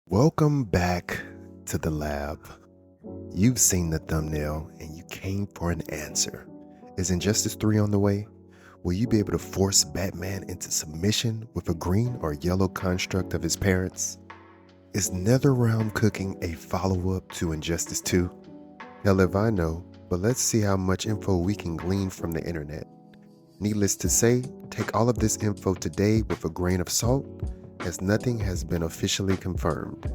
Welcome back to the lab. You've seen the thumbnail and you came for an answer. Is Injustice 3 on the way? Will you be able to force Batman into submission with a green or yellow construct of his parents? Is NetherRealm cooking a follow-up to Injustice 2? Hell if I know, but let's see how much info we can glean from the internet. Needless to say, take all of this info today with a grain of salt, as nothing has been officially confirmed.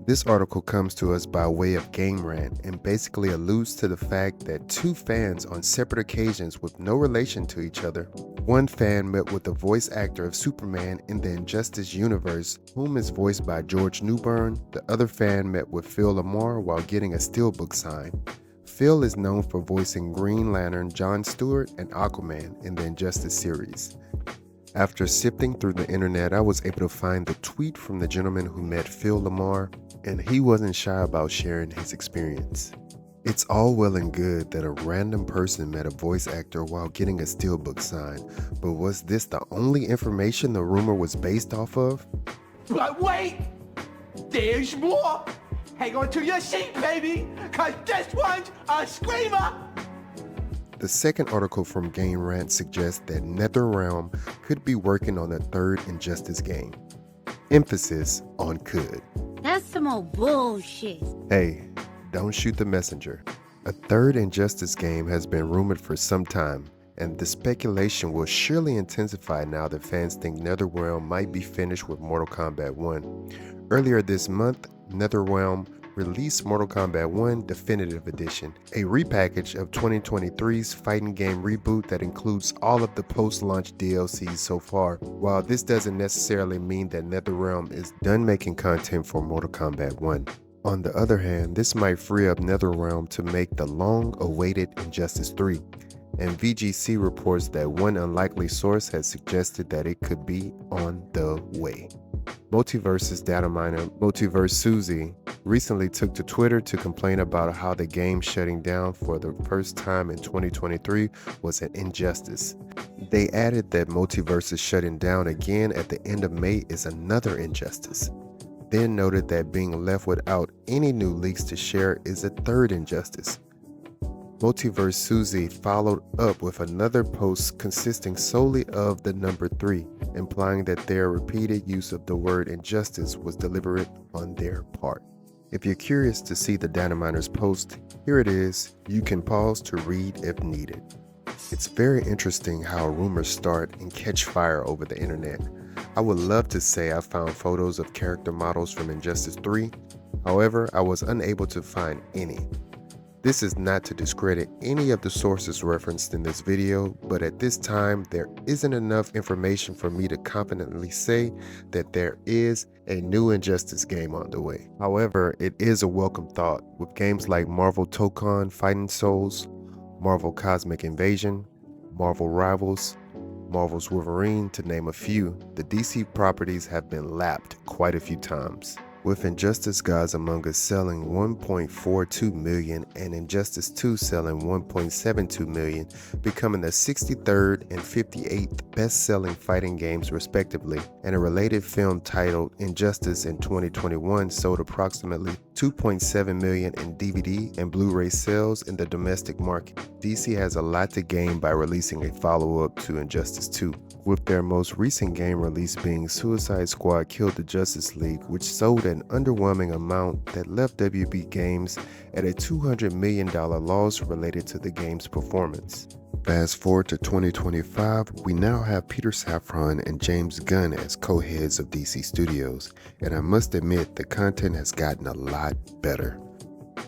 This article comes to us by way of Game Rant and basically alludes to the fact that two fans on separate occasions with no relation to each other. One fan met with the voice actor of Superman in the Injustice universe, whom is voiced by George Newbern. The other fan met with Phil Lamar while getting a steelbook signed. Phil is known for voicing Green Lantern, John Stewart, and Aquaman in the Injustice series. After sifting through the internet, I was able to find the tweet from the gentleman who met Phil Lamar, and he wasn't shy about sharing his experience. It's all well and good that a random person met a voice actor while getting a steelbook signed, but was this the only information the rumor was based off of? But wait! There's more! Hang on to your seat, baby! Cause this one's a screamer! The second article from Game Rant suggests that NetherRealm could be working on a third Injustice game. Emphasis on could. That's some old bullshit. Hey, don't shoot the messenger. A third Injustice game has been rumored for some time, and the speculation will surely intensify now that fans think NetherRealm might be finished with Mortal Kombat 1. Earlier this month, NetherRealm released Mortal Kombat 1 Definitive Edition, a repackage of 2023's fighting game reboot that includes all of the post-launch DLCs so far. While this doesn't necessarily mean that NetherRealm is done making content for Mortal Kombat 1. On the other hand, this might free up NetherRealm to make the long-awaited Injustice 3, and VGC reports that one unlikely source has suggested that it could be on the way. Multiverse's data miner, Multiverse Susie, recently took to Twitter to complain about how the game shutting down for the first time in 2023 was an injustice. They added that Multiverse's shutting down again at the end of May is another injustice. Then noted that being left without any new leaks to share is a third injustice. Multiverse Susie followed up with another post consisting solely of the number 3, implying that their repeated use of the word injustice was deliberate on their part. If you're curious to see the data miner's post, here it is. You can pause to read if needed. It's very interesting how rumors start and catch fire over the internet. I would love to say I found photos of character models from Injustice 3, however, I was unable to find any. This is not to discredit any of the sources referenced in this video, but at this time, there isn't enough information for me to confidently say that there is a new Injustice game on the way. However, it is a welcome thought, with games like Marvel Tokon Fighting Souls, Marvel Cosmic Invasion, Marvel Rivals, Marvel's Wolverine, to name a few. The DC properties have been lapped quite a few times, with Injustice Gods Among Us selling 1.42 million and Injustice 2 selling 1.72 million, becoming the 63rd and 58th best-selling fighting games respectively, and a related film titled Injustice in 2021 sold approximately 2.7 million in DVD and Blu-ray sales in the domestic market. DC has a lot to gain by releasing a follow-up to Injustice 2, with their most recent game release being Suicide Squad Killed the Justice League, which sold an underwhelming amount that left WB Games at a $200 million loss related to the game's performance. Fast forward to 2025, we now have Peter Safran and James Gunn as co-heads of DC Studios, and I must admit the content has gotten a lot better.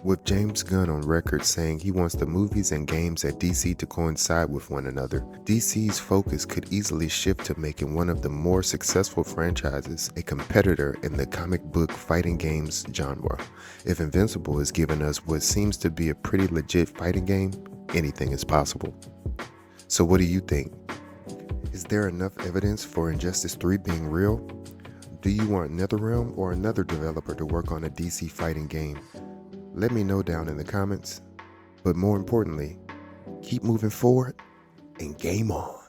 With James Gunn on record saying he wants the movies and games at DC to coincide with one another, DC's focus could easily shift to making one of the more successful franchises a competitor in the comic book fighting games genre. If Invincible is giving us what seems to be a pretty legit fighting game, anything is possible. So what do you think? Is there enough evidence for Injustice 3 being real? Do you want NetherRealm or another developer to work on a DC fighting game? Let me know down in the comments. But more importantly, keep moving forward and game on.